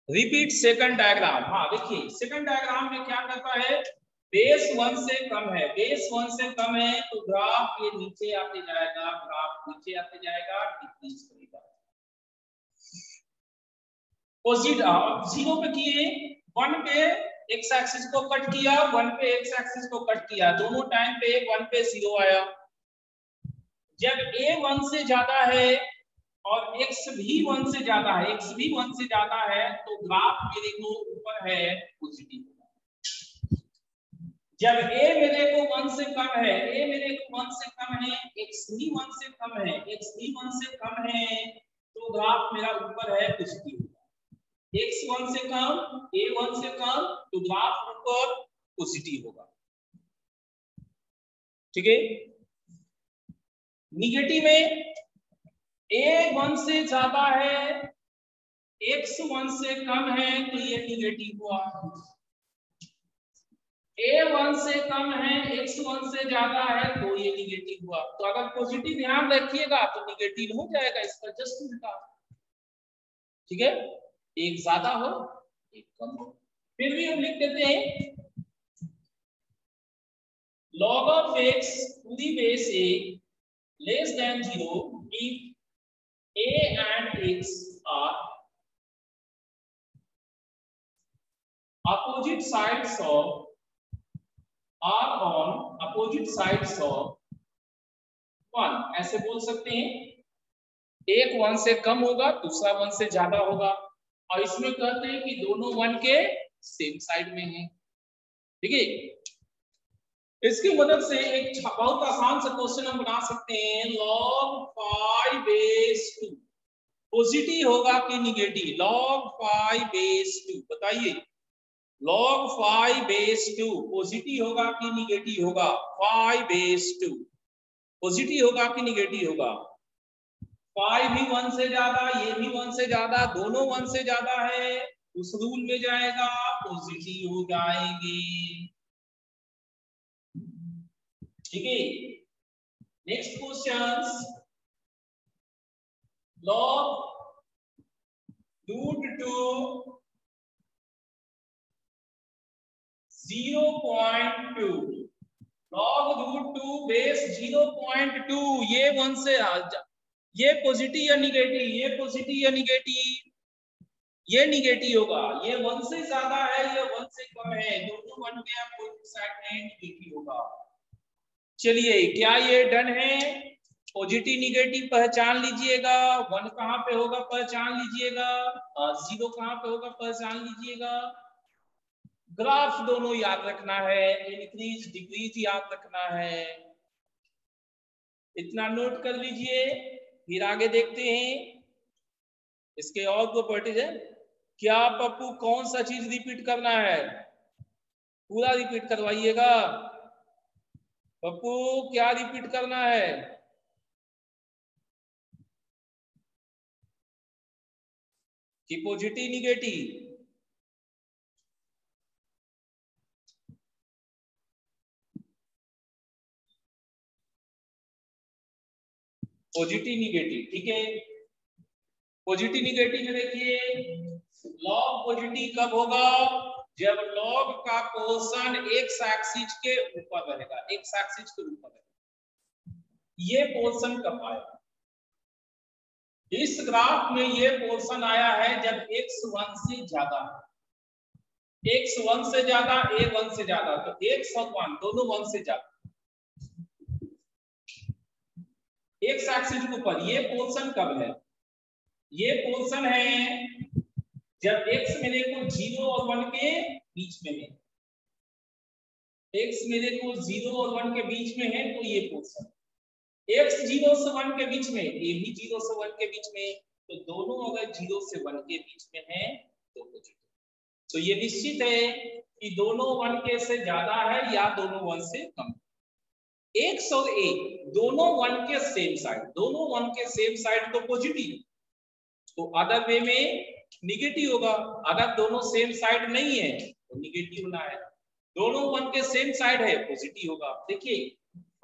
A: Repeat second diagram. हाँ देखिए सेकंड डायग्राम में क्या करता है, बेस 1 से कम है, बेस 1 से कम है तो ग्राफ ये नीचे आते जाएगा, ग्राफ नीचे आते जाएगा, डिक्रीज करेगा। पॉजिटिव 0 पे किए, 1 पे एक्स एक्सिस को कट किया, 1 पे एक्स एक्सिस को कट किया, दोनों टाइम पे 1 पे 0 आया। जब a 1 से ज्यादा है और x भी 1 से ज्यादा है, x भी 1 से ज्यादा है, तो ग्राफ मेरे को ऊपर है पॉजिटिव। जब a मेरे को 1 से कम है, a मेरे को 1 से कम है, x भी 1 से कम है, x भी 1 से कम है, तो ग्राफ मेरा ऊपर है पॉजिटिव। x 1 से कम, a 1 से कम, तो ग्राफ ऊपर पॉजिटिव होगा। ठीक है। निगेटिव में a 1 से ज्यादा है, x 1 से कम है, तो ये निगेटिव हुआ। a 1 से कम है, x 1 से ज्यादा है, तो ये निगेटिव हुआ। तो अगर पॉजिटिव ध्यान रखिएगा तो निगेटिव हो जाएगा, इसका जस्ट उल्टा। ठीक है, एक ज्यादा हो एक कम हो। फिर भी हम लिख देते हैं log of x to the base a less than 0 if a and x are opposite sides of are on opposite sides of 1। ऐसे बोल सकते हैं, एक 1 से कम होगा, दूसरा 1 से ज्यादा होगा, और इसमें कहते हैं कि दोनों 1 के सेम साइड में हैं। ठीक है, इसकी मदद से एक बहुत आसान सा क्वेश्चन हम बना सकते हैं। log 5 बेस 2 पॉजिटिव होगा कि निगेटिव? log 5 बेस 2 बताइए, log 5 बेस 2 पॉजिटिव होगा कि निगेटिव होगा? 5 बेस 2 पॉजिटिव होगा कि निगेटिव होगा? 5 भी 1 से ज्यादा, ये भी 1 से ज्यादा, दोनों 1 से ज्यादा है, उस रूल में जाएगा, पॉजिटिव हो जाएंगे। ठीक है, next question, log √2 0.2 log √2 base 0.2, ये 1 से ये पॉजिटिव या निगेटिव? ये पॉजिटिव या निगेटिव? ये निगेटिव होगा। ये 1 से ज्यादा है, ये 1 से कम है, दोनों 1 के अपोजिट साइड में निगेटिव होगा। चलिए, क्या ये डन है? पॉजिटिव निगेटिव पहचान लीजिएगा, 1 कहां पे होगा पहचान लीजिएगा, 0 कहां पे होगा पहचान लीजिएगा। ग्राफ दोनों याद रखना है, इंक्रीज डिक्रीज याद रखना है, इतना नोट कर लीजिए। फिर आगे देखते हैं इसके और प्रॉपर्टीज है। क्या पप्पू कौन सा चीज रिपीट करना है? पूरा रिपीट करवाइएगा। पप्पू क्या रिपीट करना है? कि पॉजिटिव निगेटिव? Positive negative. ठीक है, पॉजिटिव निगेटिव में देखिए, लॉग पॉजिटिव कब होगा? जब लॉग का पोर्शन एक्स एक्सिस के ऊपर रहेगा, एक्स एक्सिस के ऊपर रहेगा। ये पोर्शन कब आएगा? इस ग्राफ में ये पोर्शन आया है जब x 1 से ज्यादा है, x 1 से ज्यादा, a 1 से ज्यादा, तो x और 1 दोनों 1 से ज्यादा, एक्स एक्सिस के ऊपर। ये पोर्शन कब है? ये पोर्शन है जब x मेरे को 0 और 1 के बीच में है, x मेरे को 0 और 1 के बीच में है, तो ये पोर्शन x 0 से 1 के बीच में, a भी 0 से 1 के बीच में, तो दोनों अगर 0 से 1 के बीच में है तो पॉजिटिव। तो ये निश्चित है कि दोनों 1 के से ज्यादा है या दोनों 1 से कम। x और a दोनों 1 के सेम साइड, दोनों 1 के सेम साइड तो पॉजिटिव, तो अदर वे में निगेटिव होगा। अगर दोनों सेम साइड नहीं है तो निगेटिव होना है, दोनों 1 के सेम साइड है पॉजिटिव होगा। देखिए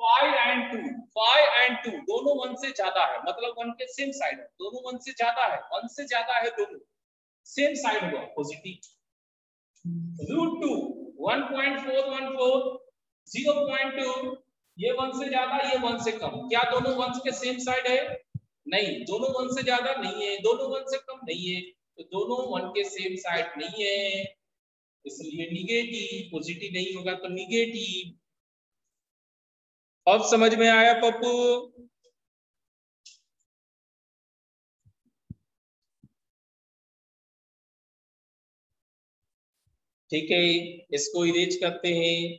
A: 5 and 2 दोनों 1 से ज्यादा है, मतलब 1 के सेम साइड है, दोनों 1 से ज्यादा है, 1 से ज्यादा है, दोनों सेम साइड होगा पॉजिटिव। √2 1.414 0.2, ये 1 से ज्यादा, ये 1 से कम, क्या दोनों 1 के सेम साइड है? नहीं, दोनों 1 से ज्यादा नहीं है, दोनों 1 से कम नहीं है, तो दोनों 1 के सेम साइड नहीं है। इसलिए निगेटिव, पॉजिटिव नहीं होगा तो निगेटिव। अब समझ में आया पप्पू? ठीक है, इसको इरेज करते हैं।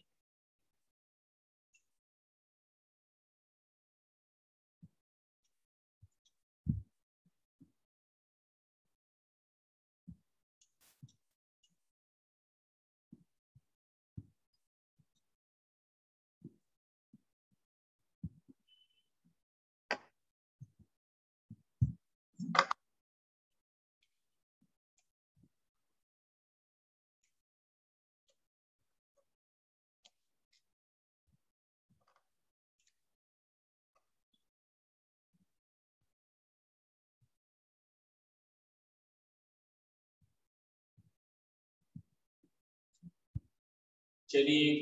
A: चलिए,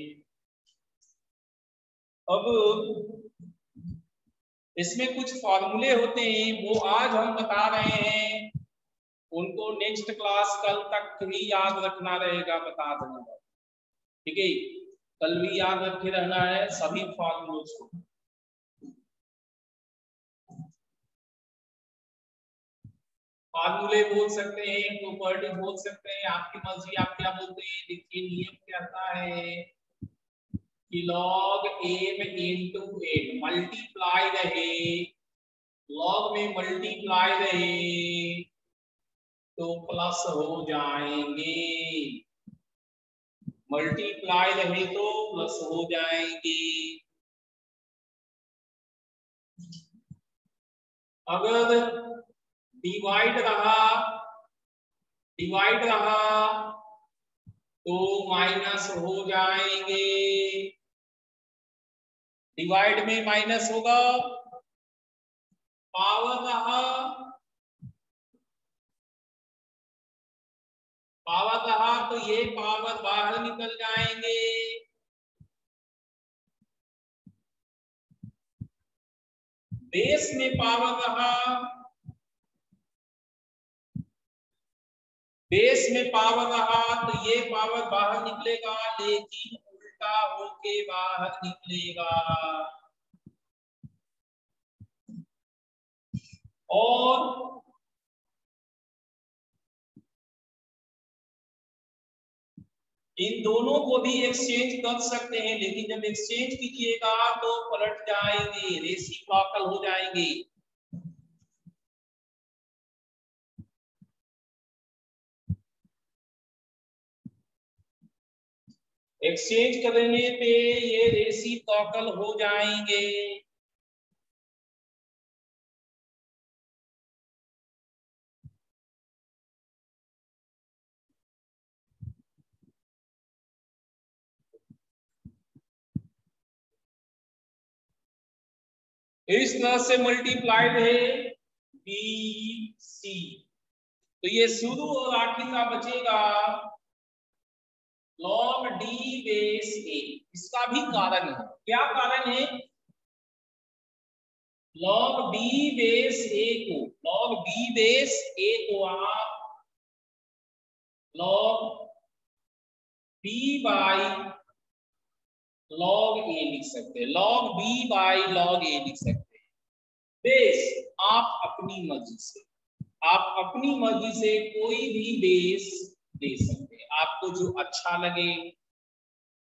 A: अब इसमें कुछ फॉर्मूले होते हैं, वो आज हम बता रहे हैं, उनको नेक्स्ट क्लास कल तक भी याद रखना रहेगा, बता देना। ठीक है, कल भी याद रखे रहना है सभी फॉर्मूलों को। फॉर्मूले बोल सकते हैं, प्रॉपर्टी बोल सकते हैं, आपकी मर्जी, आप क्या बोलते हैं। देखिए, नियम कहता है कि log m into n multiply रहे, लॉग में मल्टीप्लाई रहे तो प्लस हो जाएंगे, मल्टीप्लाई रहे तो प्लस हो जाएंगे। अगर डिवाइड रहा तो माइनस हो जाएंगे, डिवाइड में माइनस होगा। पावर रहा तो ये पावर बाहर निकल जाएंगे। बेस में पावर रहा, बेस में पावर रहा तो ये पावर बाहर निकलेगा, लेकिन उल्टा होके बाहर निकलेगा। और इन दोनों को भी एक्सचेंज कर सकते हैं, लेकिन जब एक्सचेंज कीजिएगा तो पलट जाएंगे, रेसिप्रोकल हो जाएंगे। एक्सचेंज करने पे ये रेसिप्रोकल हो जाएंगे। इस तरह से मल्टीप्लाइड है बी सी, तो ये शुरू और आखिर का बचेगा log d बेस a। इसका भी कारण है, क्या कारण है? log b बेस a को, log b बेस a को आप log b by log a लिख सकते हैं, log b by log a लिख सकते हैं। बेस आप अपनी मर्जी से, आप अपनी मर्जी से कोई भी बेस दे सकते हैं, आपको जो अच्छा लगे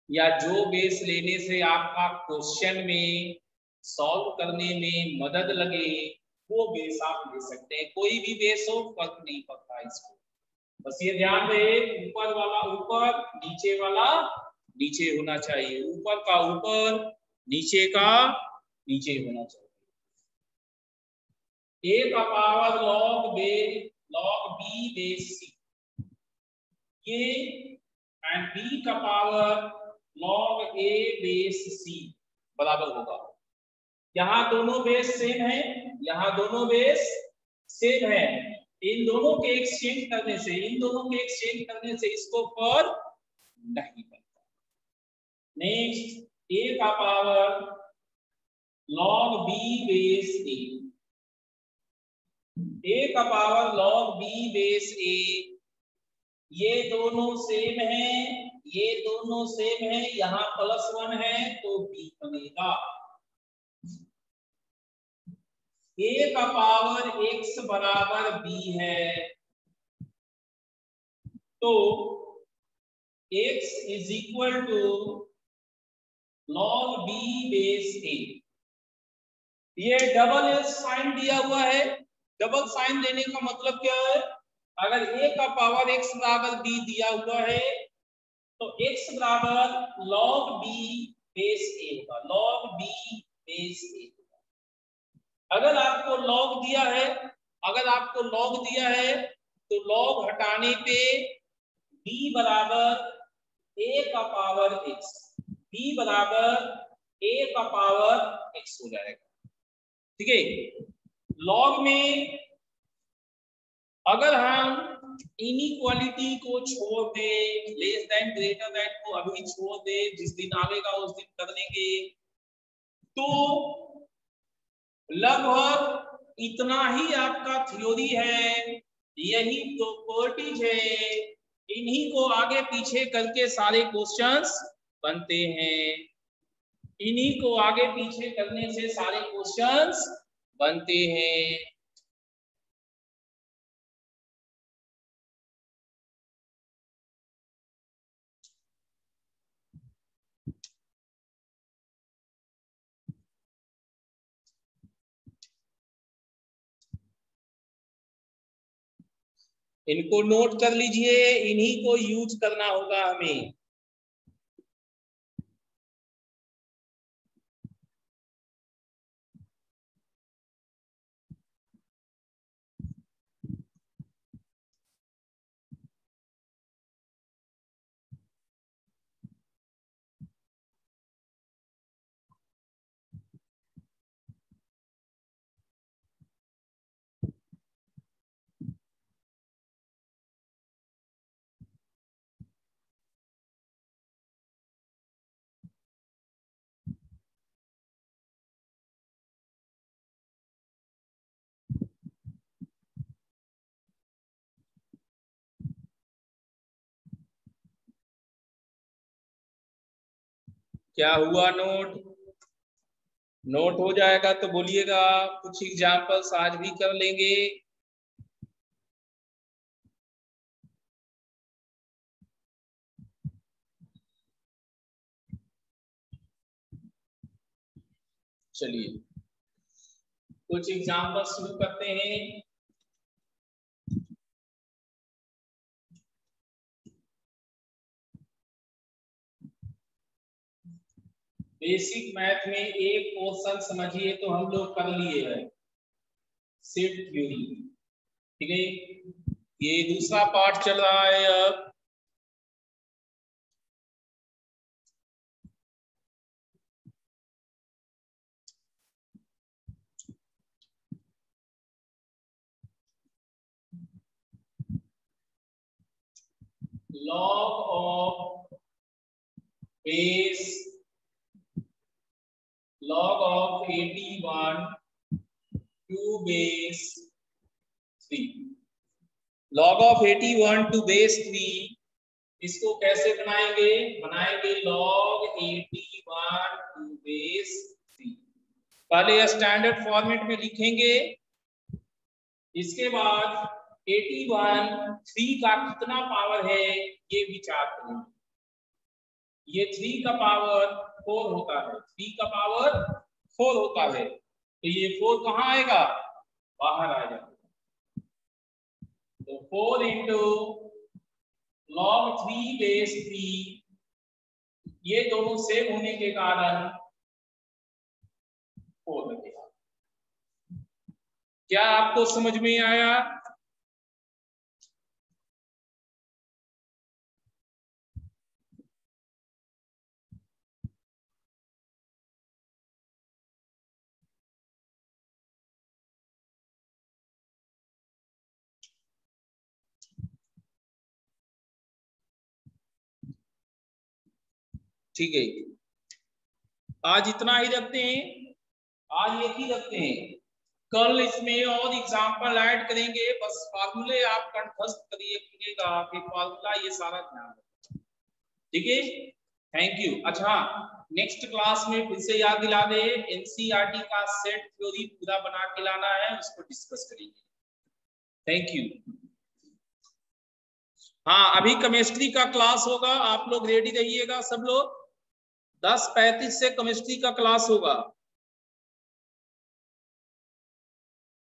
A: या जो बेस लेने से आपका क्वेश्चन में सॉल्व करने में मदद लगे, वो बेस आप ले सकते हैं। कोई भी बेस हो, फर्क नहीं पड़ता इसको, बस ये ध्यान रहे ऊपर वाला ऊपर, नीचे वाला नीचे होना चाहिए, ऊपर का ऊपर, नीचे का नीचे होना चाहिए। ए का power log b base C, ये एंड b का power log a base C बराबर होगा। यहाँ दोनों बेस सेम है, यहाँ दोनों बेस सेम है, इन दोनों के एक्सचेंज करने से, इन दोनों के एक्सचेंज करने से इसको फर्क नहीं पड़ता। नेक्स्ट, a का power log b base a का power log b base a ये दोनों सेम है, ये दोनों सेम है, यहाँ +1 है तो b बनेगा। a का पावर x बराबर b है तो x is equal to log b base a। ये डबल साइन दिया हुआ है, डबल साइन देने का मतलब क्या है, अगर a का पावर x बराबर b दिया हुआ है तो x बराबर log b बेस a होगा, log b बेस a। अगर आपको log दिया है, अगर आपको log दिया है तो log हटाने पे b बराबर a का पावर x, b बराबर a का पावर x हो जाएगा। ठीक है, लॉग में अगर हम इनइक्वालिटी को छोड़ दे, लेस देन ग्रेटर देन को अभी छोड़ दे, जिस दिन आवेगा उस दिन कर लेंगे, तो लगभग इतना ही आपका थ्योरी है, यही तो प्रॉपर्टीज है, इन्हीं को आगे पीछे करके सारे क्वेश्चंस बनते हैं, इन्हीं को आगे पीछे करने से सारे क्वेश्चंस बनते हैं। इनको नोट कर लीजिए, इन्हीं को यूज करना होगा हमें। क्या हुआ नोट? नोट हो जाएगा तो बोलिएगा, कुछ एग्जाम्पल्स आज भी कर लेंगे। चलिए कुछ एग्जाम्पल शुरू करते हैं। बेसिक मैथ में एक पोर्शन समझिए तो हम लोग कर लिए हैं, सेट थ्योरी। ठीक है, ये दूसरा पार्ट चल रहा है अब। log of base, log of 81 to base 3, log of 81 to base 3, इसको कैसे बनाएंगे? बनाएंगे log 81 to base 3। पहले स्टैंडर्ड फॉर्मेट में लिखेंगे, इसके बाद 81 3 का कितना पावर है ये विचार करेंगे। ये 3 का पावर 4 होता है, 3 का पावर 4 होता है, तो ये 4 कहाँ आएगा? बाहर आ जाएगा। तो 4 इंटू log 3 बेस 3, ये दोनों सेम होने के कारण 4 लगेगा। क्या आपको समझ में आया? ठीक है, आज इतना ही रखते हैं, आज एक ही रखते हैं। कल इसमें और एग्जाम्पल ऐड करेंगे, बस फार्मूले आप कंठस्थ करिएगा कि फार्मूला ये सारा ध्यान रखिए, ठीक है। Thank you. अच्छा, नेक्स्ट क्लास में फिर से याद दिला दे, एनसीईआरटी का सेट थ्योरी पूरा बना के लाना है, उसको डिस्कस करेंगे। Thank you. हाँ, अभी केमिस्ट्री का क्लास होगा, आप लोग रेडी रहिएगा सब लोग। 10:35 से केमिस्ट्री का क्लास होगा।